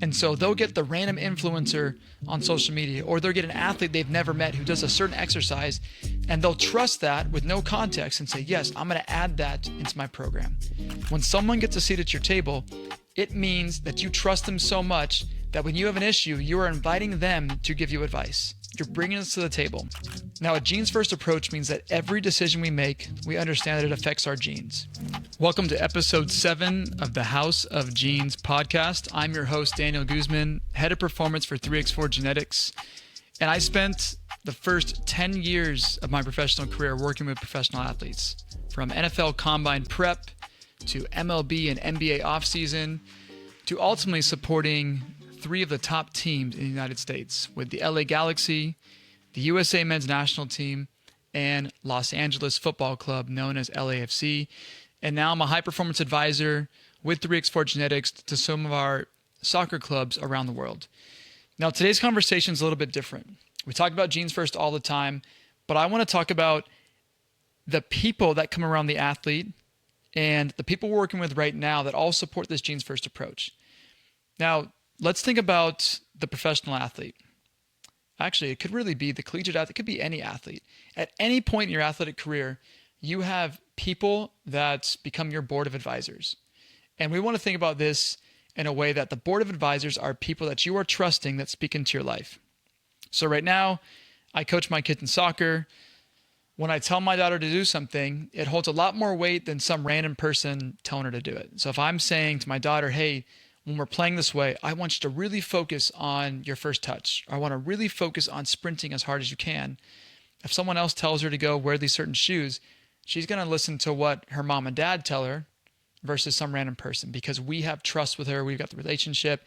And so they'll get the random influencer on social media, or they'll get an athlete they've never met who does a certain exercise, and they'll trust that with no context and say, yes, I'm going to add that into my program. When someone gets a seat at your table, it means that you trust them so much that when you have an issue, you are inviting them to give you advice. You're bringing us to the table. Now, a genes first approach means that every decision we make, we understand that it affects our genes. Welcome to episode 7 of the House of Genes podcast. I'm your host, Daniel Guzman, head of performance for 3x4 Genetics. And I spent the first 10 years of my professional career working with professional athletes, from NFL combine prep to MLB and NBA offseason, to ultimately supporting 3 of the top teams in the United States with the LA Galaxy, the USA men's national team, and Los Angeles Football Club, known as LAFC. And now I'm a high-performance advisor with 3x4 Genetics to some of our soccer clubs around the world. Now, today's conversation is a little bit different. We talk about genes first all the time, but I want to talk about the people that come around the athlete and the people we're working with right now that all support this genes first approach. Now, let's think about the professional athlete. Actually, it could really be the collegiate athlete. It could be any athlete. At any point in your athletic career, you have people that become your board of advisors. And we want to think about this in a way that the board of advisors are people that you are trusting that speak into your life. So right now, I coach my kids in soccer. When I tell my daughter to do something, it holds a lot more weight than some random person telling her to do it. So if I'm saying to my daughter, hey, when we're playing this way, I want you to really focus on your first touch. I want to really focus on sprinting as hard as you can. If someone else tells her to go wear these certain shoes, she's going to listen to what her mom and dad tell her versus some random person, because we have trust with her. We've got the relationship,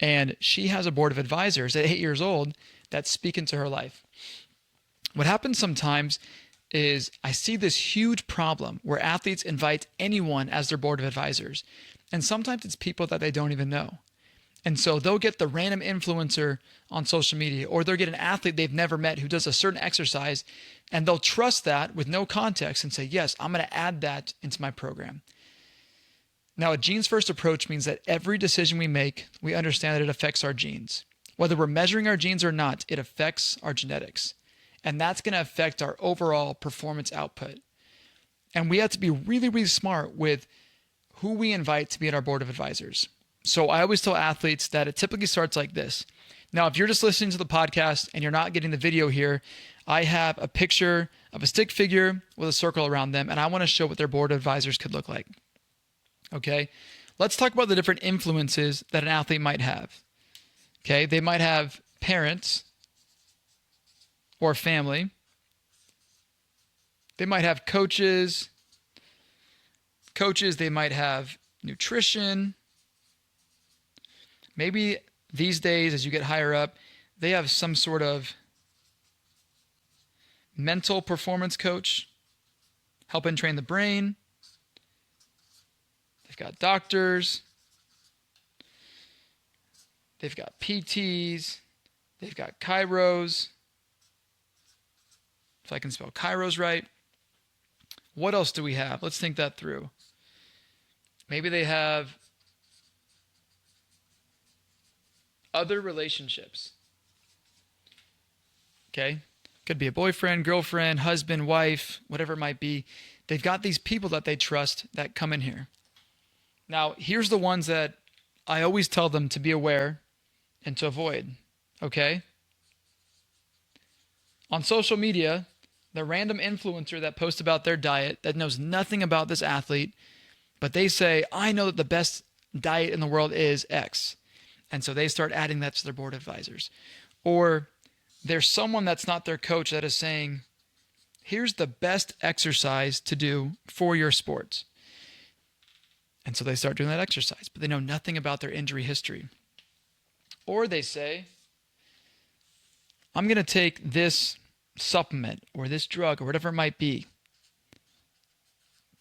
and she has a board of advisors at 8 years old that speak into her life. What happens sometimes is I see this huge problem where athletes invite anyone as their board of advisors. And sometimes it's people that they don't even know. And so they'll get the random influencer on social media, or they'll get an athlete they've never met who does a certain exercise, and they'll trust that with no context and say, yes, I'm going to add that into my program. Now, a genes first approach means that every decision we make, we understand that it affects our genes. Whether we're measuring our genes or not, it affects our genetics. And that's going to affect our overall performance output. And we have to be really, really smart with who we invite to be at our board of advisors. So I always tell athletes that it typically starts like this. Now, if you're just listening to the podcast and you're not getting the video here, I have a picture of a stick figure with a circle around them, and I want to show what their board of advisors could look like. Okay, let's talk about the different influences that an athlete might have. Okay, they might have parents or family. They might have coaches, they might have nutrition. Maybe these days, as you get higher up, they have some sort of mental performance coach, helping train the brain. They've got doctors. They've got PTs. They've got chiros. If I can spell chiros right. What else do we have? Let's think that through. Maybe they have other relationships. Okay? Could be a boyfriend, girlfriend, husband, wife, whatever it might be. They've got these people that they trust that come in here. Now, here's the ones that I always tell them to be aware and to avoid. Okay? On social media, the random influencer that posts about their diet that knows nothing about this athlete, but they say, I know that the best diet in the world is X. And so they start adding that to their board of advisors. Or there's someone that's not their coach that is saying, here's the best exercise to do for your sport. And so they start doing that exercise, but they know nothing about their injury history. Or they say, I'm going to take this supplement or this drug or whatever it might be.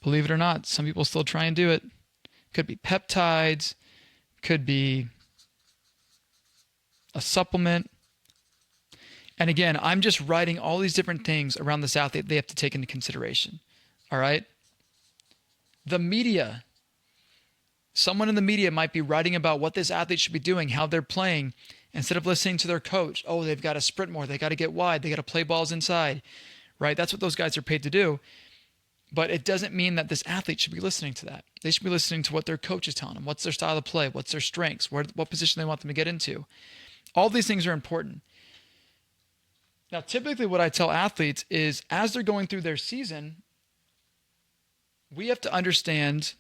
Believe it or not, some people still try and do it. Could be peptides, could be a supplement. And again, I'm just writing all these different things around this athlete they have to take into consideration. All right? The media Someone in the media might be writing about what this athlete should be doing, how they're playing, instead of listening to their coach. Oh, they've got to sprint more. They got to get wide. They got to play balls inside, right? That's what those guys are paid to do. But it doesn't mean that this athlete should be listening to that. They should be listening to what their coach is telling them. What's their style of play? What's their strengths? What position they want them to get into? All these things are important. Now, typically what I tell athletes is as they're going through their season, we have to understand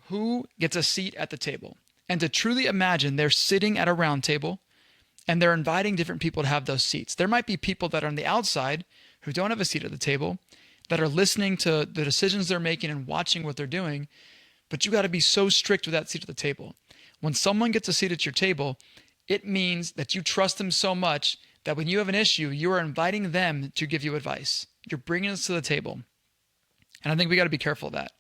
who gets a seat at the table, and to truly imagine they're sitting at a round table and they're inviting different people to have those seats. There might be people that are on the outside who don't have a seat at the table that are listening to the decisions they're making and watching what they're doing, but you got to be so strict with that seat at the table. When someone gets a seat at your table, it means that you trust them so much that when you have an issue, you are inviting them to give you advice. You're bringing us to the table. And I think we got to be careful of that.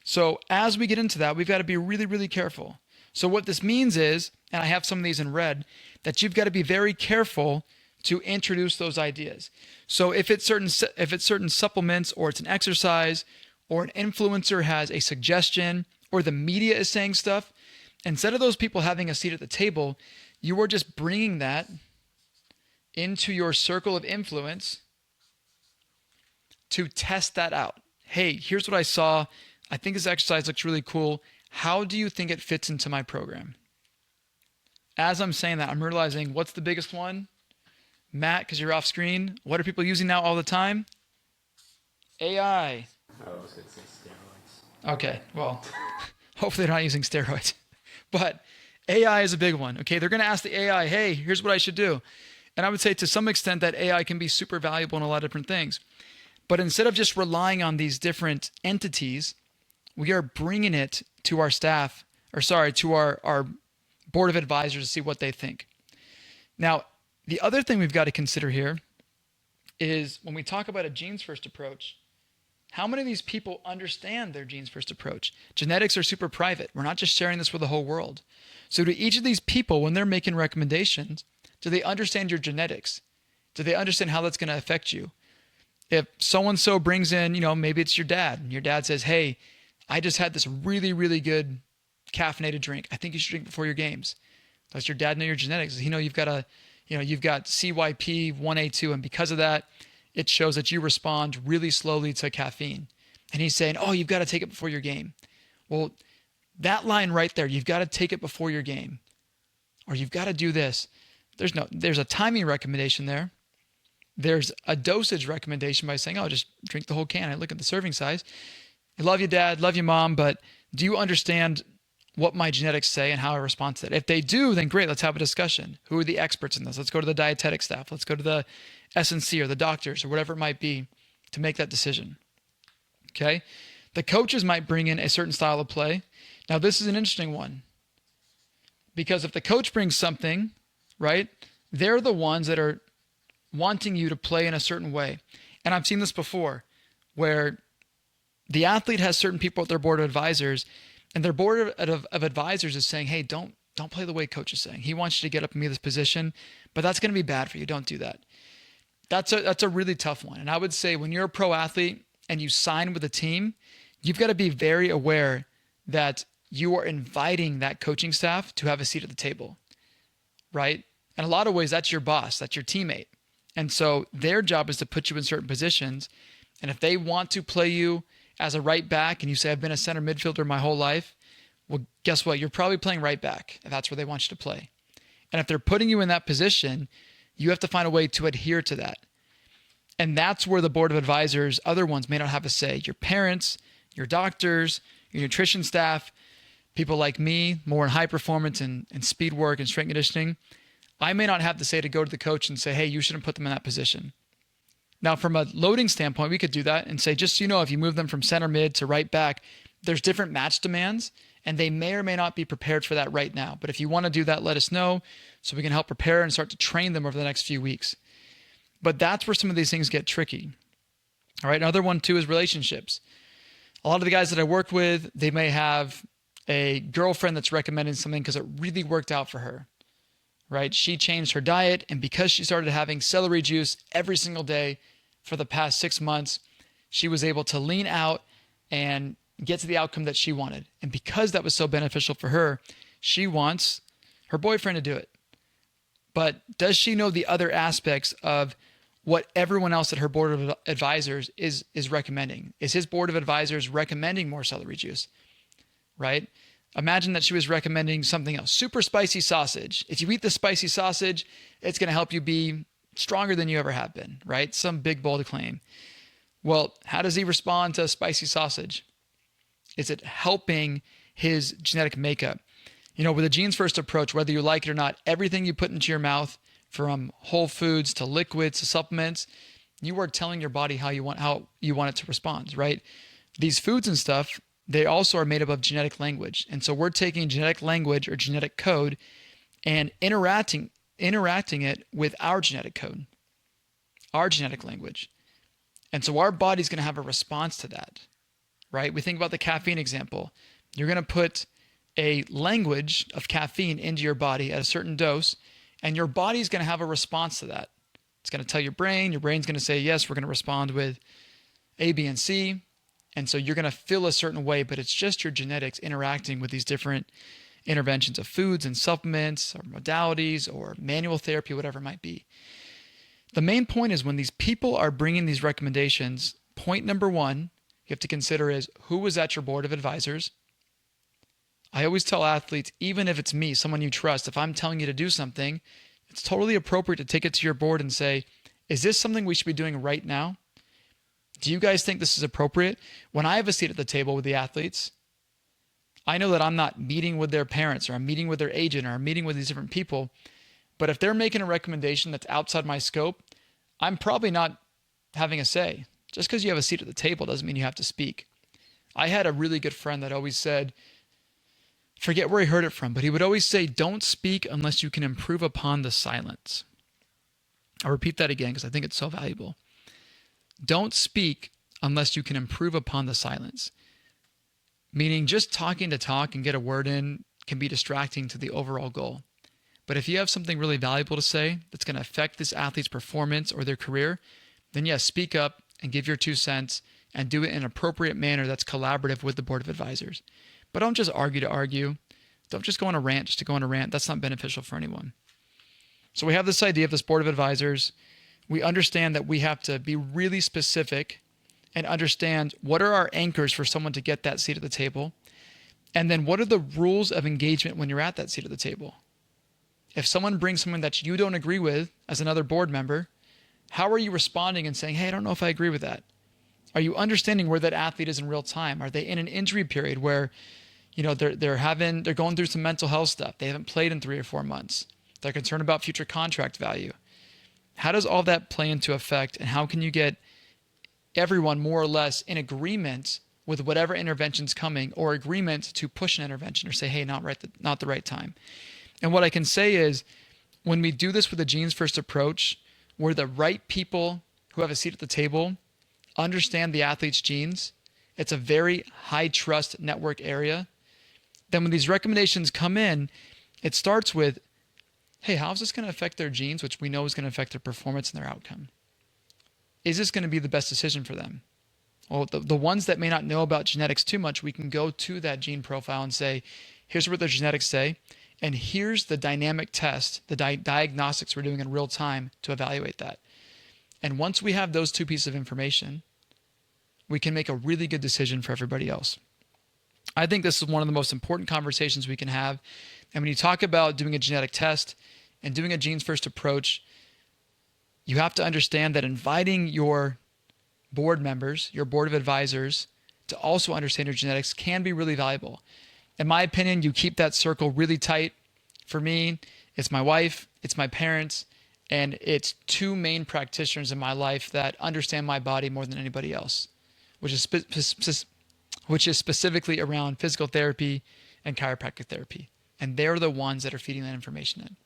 So as we get into that, we've got to be really, really careful. So what this means is, and I have some of these in red, that you've got to be very careful to introduce those ideas. So if it's certain supplements, or it's an exercise, or an influencer has a suggestion, or the media is saying stuff, instead of those people having a seat at the table, you are just bringing that into your circle of influence to test that out. Hey, here's what I saw. I think this exercise looks really cool. How do you think it fits into my program? As I'm saying that, I'm realizing, what's the biggest one? Matt, because you're off screen. What are people using now all the time? AI. I was going to say steroids. Okay, well, hopefully they're not using steroids. But AI is a big one. Okay, they're going to ask the AI, hey, here's what I should do. And I would say to some extent that AI can be super valuable in a lot of different things. But instead of just relying on these different entities, we are bringing it to our staff, to our board of advisors to see what they think. Now, the other thing we've got to consider here is when we talk about a genes first approach, how many of these people understand their genes first approach? Genetics are super private. We're not just sharing this with the whole world. So to each of these people, when they're making recommendations, do they understand your genetics? Do they understand how that's going to affect you? If so-and-so brings in, maybe it's your dad, and your dad says, hey, I just had this really, really good caffeinated drink. I think you should drink before your games. Does your dad know your genetics? Does he know you've got CYP1A2, and because of that, it shows that you respond really slowly to caffeine. And he's saying, oh, you've got to take it before your game. Well, that line right there, you've got to take it before your game, or you've got to do this. There's a timing recommendation there. There's a dosage recommendation by saying, oh, just drink the whole can. I look at the serving size. I love you, Dad. Love you, Mom. But do you understand what my genetics say and how I respond to that? If they do, then great. Let's have a discussion. Who are the experts in this? Let's go to the dietetic staff. Let's go to the S&C or the doctors or whatever it might be to make that decision. Okay? The coaches might bring in a certain style of play. Now, this is an interesting one, because if the coach brings something, right, they're the ones that are wanting you to play in a certain way. And I've seen this before, where the athlete has certain people at their board of advisors, and their board of advisors is saying, hey, don't play the way coach is saying. He wants you to get up and be this position, but that's going to be bad for you. Don't do that. That's a really tough one. And I would say when you're a pro athlete and you sign with a team, you've got to be very aware that you are inviting that coaching staff to have a seat at the table, right? In a lot of ways, that's your boss, that's your teammate. And so their job is to put you in certain positions. And if they want to play you as a right back and you say, I've been a center midfielder my whole life, well, guess what? You're probably playing right back if that's where they want you to play. And if they're putting you in that position, you have to find a way to adhere to that. And that's where the board of advisors, other ones, may not have a say. Your parents, your doctors, your nutrition staff, people like me, more in high performance and speed work and strength conditioning, I may not have the say to go to the coach and say, hey, you shouldn't put them in that position. Now, from a loading standpoint, we could do that and say, just so you know, if you move them from center mid to right back, there's different match demands, and they may or may not be prepared for that right now. But if you want to do that, let us know so we can help prepare and start to train them over the next few weeks. But that's where some of these things get tricky. All right, another one too is relationships. A lot of the guys that I work with, they may have a girlfriend that's recommending something because it really worked out for her, right? She changed her diet, and because she started having celery juice every single day for the past 6 months, she was able to lean out and get to the outcome that she wanted. And because that was so beneficial for her, she wants her boyfriend to do it. But does she know the other aspects of what everyone else at her board of advisors is recommending? Is his board of advisors recommending more celery juice, right? Imagine that she was recommending something else, super spicy sausage. If you eat the spicy sausage, it's going to help you be stronger than you ever have been, right? Some big, bold claim. Well, how does he respond to spicy sausage? Is it helping his genetic makeup? You know, with a genes first approach, whether you like it or not, everything you put into your mouth, from whole foods to liquids to supplements, you are telling your body how you want it to respond, right? These foods and stuff, they also are made up of genetic language. And so we're taking genetic language or genetic code and interacting it with our genetic code, our genetic language. And so our body's going to have a response to that, right? We think about the caffeine example. You're going to put a language of caffeine into your body at a certain dose, and your body's going to have a response to that. It's going to tell your brain's going to say, yes, we're going to respond with A, B, and C. And so you're going to feel a certain way, but it's just your genetics interacting with these different interventions of foods and supplements or modalities or manual therapy, whatever it might be. The main point is when these people are bringing these recommendations, point number one you have to consider is who was at your board of advisors. I always tell athletes, even if it's me, someone you trust, if I'm telling you to do something, it's totally appropriate to take it to your board and say, is this something we should be doing right now? Do you guys think this is appropriate? When I have a seat at the table with the athletes, I know that I'm not meeting with their parents or I'm meeting with their agent or I'm meeting with these different people. But if they're making a recommendation that's outside my scope, I'm probably not having a say. Just because you have a seat at the table doesn't mean you have to speak. I had a really good friend that always said, forget where he heard it from, but he would always say, don't speak unless you can improve upon the silence. I'll repeat that again because I think it's so valuable. Don't speak unless you can improve upon the silence. Meaning just talking to talk and get a word in can be distracting to the overall goal. But if you have something really valuable to say that's going to affect this athlete's performance or their career, then yes, speak up and give your 2 cents and do it in an appropriate manner that's collaborative with the board of advisors. But don't just argue to argue. Don't just go on a rant just to go on a rant. That's not beneficial for anyone. So we have this idea of this board of advisors. We understand that we have to be really specific and understand what are our anchors for someone to get that seat at the table. And then what are the rules of engagement when you're at that seat at the table? If someone brings someone that you don't agree with as another board member, how are you responding and saying, hey, I don't know if I agree with that? Are you understanding where that athlete is in real time? Are they in an injury period where they're going through some mental health stuff? They haven't played in 3 or 4 months. They're concerned about future contract value. How does all that play into effect, and how can you get everyone more or less in agreement with whatever intervention's coming, or agreement to push an intervention or say, hey, not the right time? And what I can say is when we do this with a genes first approach, where the right people who have a seat at the table understand the athlete's genes, it's a very high trust network area. Then when these recommendations come in, it starts with, hey, how is this going to affect their genes, which we know is going to affect their performance and their outcome? Is this going to be the best decision for them? Well, the ones that may not know about genetics too much, we can go to that gene profile and say, here's what their genetics say, and here's the dynamic test, the diagnostics we're doing in real time to evaluate that. And once we have those 2 pieces of information, we can make a really good decision for everybody else. I think this is one of the most important conversations we can have. And when you talk about doing a genetic test and doing a genes first approach, you have to understand that inviting your board members, your board of advisors, to also understand your genetics can be really valuable. In my opinion, you keep that circle really tight. For me, it's my wife, it's my parents, and it's 2 main practitioners in my life that understand my body more than anybody else, which is specifically around physical therapy and chiropractic therapy. And they're the ones that are feeding that information in.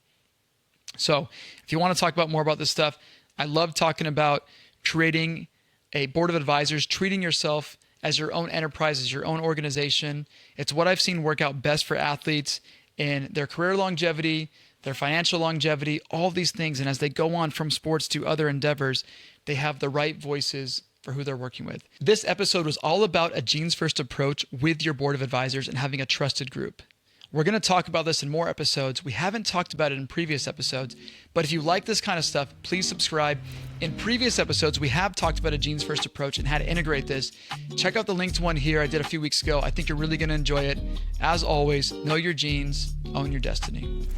So if you want to talk about more about this stuff, I love talking about creating a board of advisors, treating yourself as your own enterprise, as your own organization. It's what I've seen work out best for athletes in their career longevity, their financial longevity, all these things. And as they go on from sports to other endeavors, they have the right voices for who they're working with. This episode was all about a genes first approach with your board of advisors and having a trusted group. We're going to talk about this in more episodes. We haven't talked about it in previous episodes, but if you like this kind of stuff, please subscribe. In previous episodes, we have talked about a genes first approach and how to integrate this. Check out the linked one here I did a few weeks ago. I think you're really going to enjoy it. As always, know your genes, own your destiny.